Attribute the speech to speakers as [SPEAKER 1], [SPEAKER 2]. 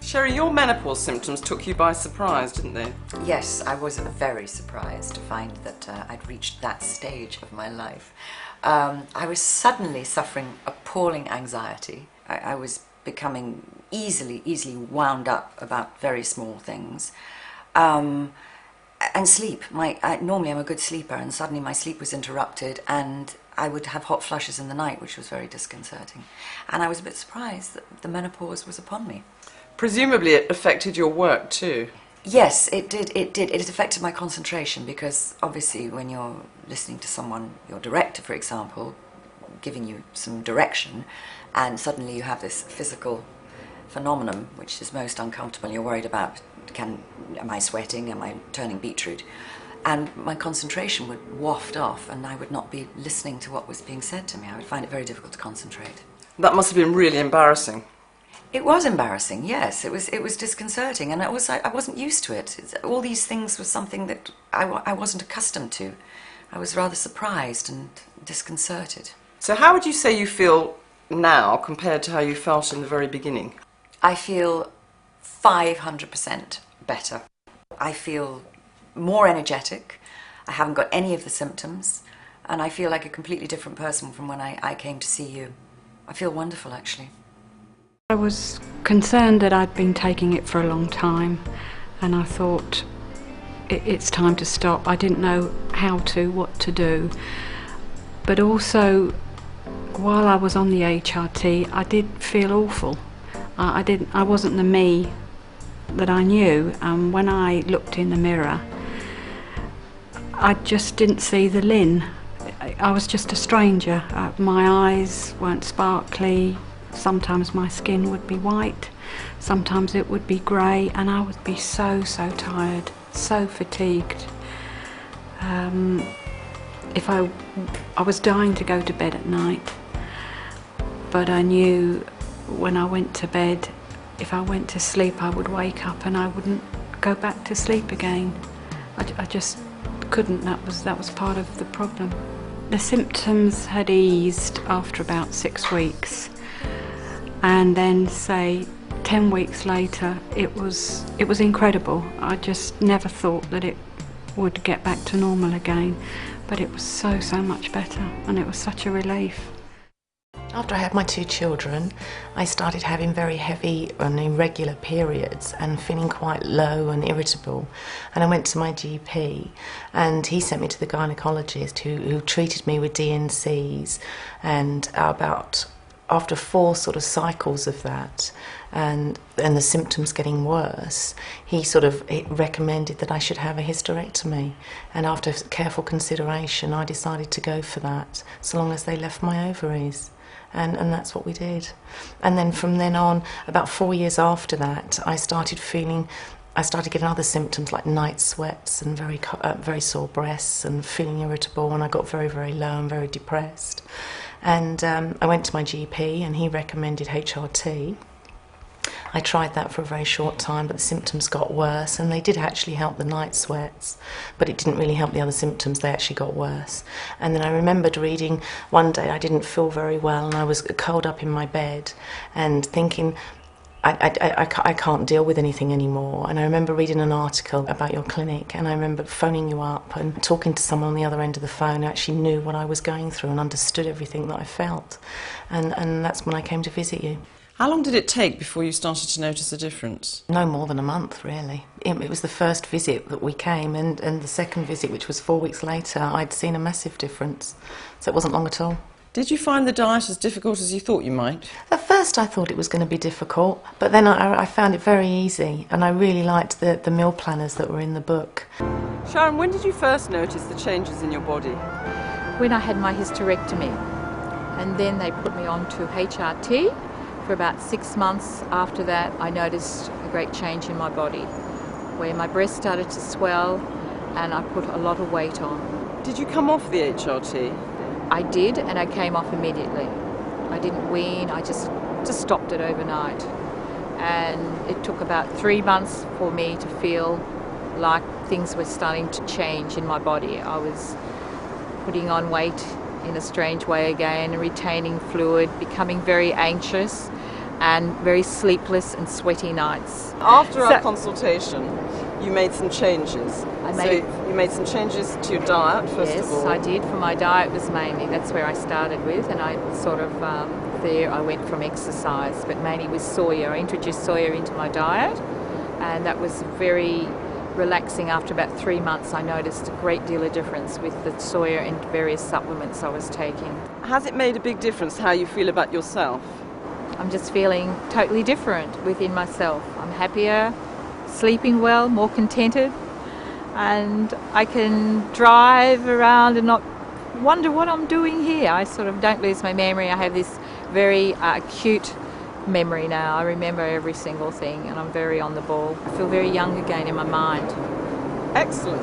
[SPEAKER 1] Sherry, your menopause symptoms took you by surprise, didn't they?
[SPEAKER 2] Yes, I was very surprised to find that I'd reached that stage of my life. I was suddenly suffering appalling anxiety. I was becoming easily wound up about very small things. And sleep. Normally I'm a good sleeper, and suddenly my sleep was interrupted, and I would have hot flushes in the night, which was very disconcerting. And I was a bit surprised that the menopause was upon me.
[SPEAKER 1] Presumably it affected your work too.
[SPEAKER 2] Yes, it did. It affected my concentration, because obviously when you're listening to someone, your director, for example, giving you some direction, and suddenly you have this physical phenomenon which is most uncomfortable. You're worried about, am I sweating? Am I turning beetroot? And my concentration would waft off, and I would not be listening to what was being said to me. I would find it very difficult to concentrate.
[SPEAKER 1] That must have been really embarrassing.
[SPEAKER 2] It was embarrassing, yes. It was disconcerting, and I wasn't used to it. All these things were something that I wasn't accustomed to. I was rather surprised and disconcerted.
[SPEAKER 1] So how would you say you feel now compared to how you felt in the very beginning?
[SPEAKER 2] I feel 500% better. I feel more energetic. I haven't got any of the symptoms, and I feel like a completely different person from when I came to see you. I feel wonderful, actually.
[SPEAKER 3] I was concerned that I'd been taking it for a long time, and I thought it's time to stop. I didn't know what to do. But also, while I was on the HRT, I did feel awful. I wasn't the me that I knew. When I looked in the mirror, I just didn't see the Lynn. I was just a stranger. My eyes weren't sparkly. Sometimes my skin would be white, sometimes it would be grey, and I would be so tired, so fatigued. If I was dying to go to bed at night, but I knew when I went to bed, if I went to sleep, I would wake up and I wouldn't go back to sleep again. I just couldn't. That was part of the problem. The symptoms had eased after about 6 weeks. And then, say, 10 weeks later, it was incredible. I just never thought that it would get back to normal again, but it was so much better, and it was such a relief.
[SPEAKER 4] After I had my 2 children, I started having very heavy and irregular periods and feeling quite low and irritable. And I went to my GP, and he sent me to the gynaecologist who treated me with DNCs, and after 4 sort of cycles of that, and the symptoms getting worse, he recommended that I should have a hysterectomy. And after careful consideration, I decided to go for that, so long as they left my ovaries. And that's what we did. And then from then on, about 4 years after that, I started getting other symptoms like night sweats and very sore breasts and feeling irritable, and I got very low and very depressed. And I went to my GP, and he recommended HRT. I tried that for a very short time, but the symptoms got worse, and they did actually help the night sweats, but it didn't really help the other symptoms. They actually got worse. And then I remembered reading one day, I didn't feel very well, and I was curled up in my bed and thinking, I can't deal with anything anymore. And I remember reading an article about your clinic, and I remember phoning you up and talking to someone on the other end of the phone who actually knew what I was going through and understood everything that I felt. And that's when I came to visit you.
[SPEAKER 1] How long did it take before you started to notice a difference?
[SPEAKER 4] No more than a month, really. It was the first visit that we came, and the second visit, which was 4 weeks later, I'd seen a massive difference. So it wasn't long at all.
[SPEAKER 1] Did you find the diet as difficult as you thought you might?
[SPEAKER 4] At first I thought it was going to be difficult, but then I found it very easy, and I really liked the meal planners that were in the book.
[SPEAKER 1] Sharon, when did you first notice the changes in your body?
[SPEAKER 5] When I had my hysterectomy, and then they put me on to HRT. For about 6 months after that, I noticed a great change in my body, where my breast started to swell and I put a lot of weight on.
[SPEAKER 1] Did you come off the HRT?
[SPEAKER 5] I did, and I came off immediately. I didn't wean, I just stopped it overnight. And it took about 3 months for me to feel like things were starting to change in my body. I was putting on weight in a strange way again, retaining fluid, becoming very anxious. and very sleepless and sweaty nights.
[SPEAKER 1] After our
[SPEAKER 5] So-
[SPEAKER 1] consultation, you made some changes. You made some changes to your diet, first
[SPEAKER 5] Yes,
[SPEAKER 1] of all.
[SPEAKER 5] I did. For my diet was mainly, that's where I started with, and I sort of, there I went from exercise, but mainly with soya. I introduced soya into my diet, and that was very relaxing. After about 3 months, I noticed a great deal of difference with the soya and various supplements I was taking.
[SPEAKER 1] Has it made a big difference how you feel about yourself?
[SPEAKER 5] I'm just feeling totally different within myself. I'm happier, sleeping well, more contented, and I can drive around and not wonder what I'm doing here. I sort of don't lose my memory. I have this very acute memory now. I remember every single thing, and I'm very on the ball. I feel very young again in my mind.
[SPEAKER 1] Excellent.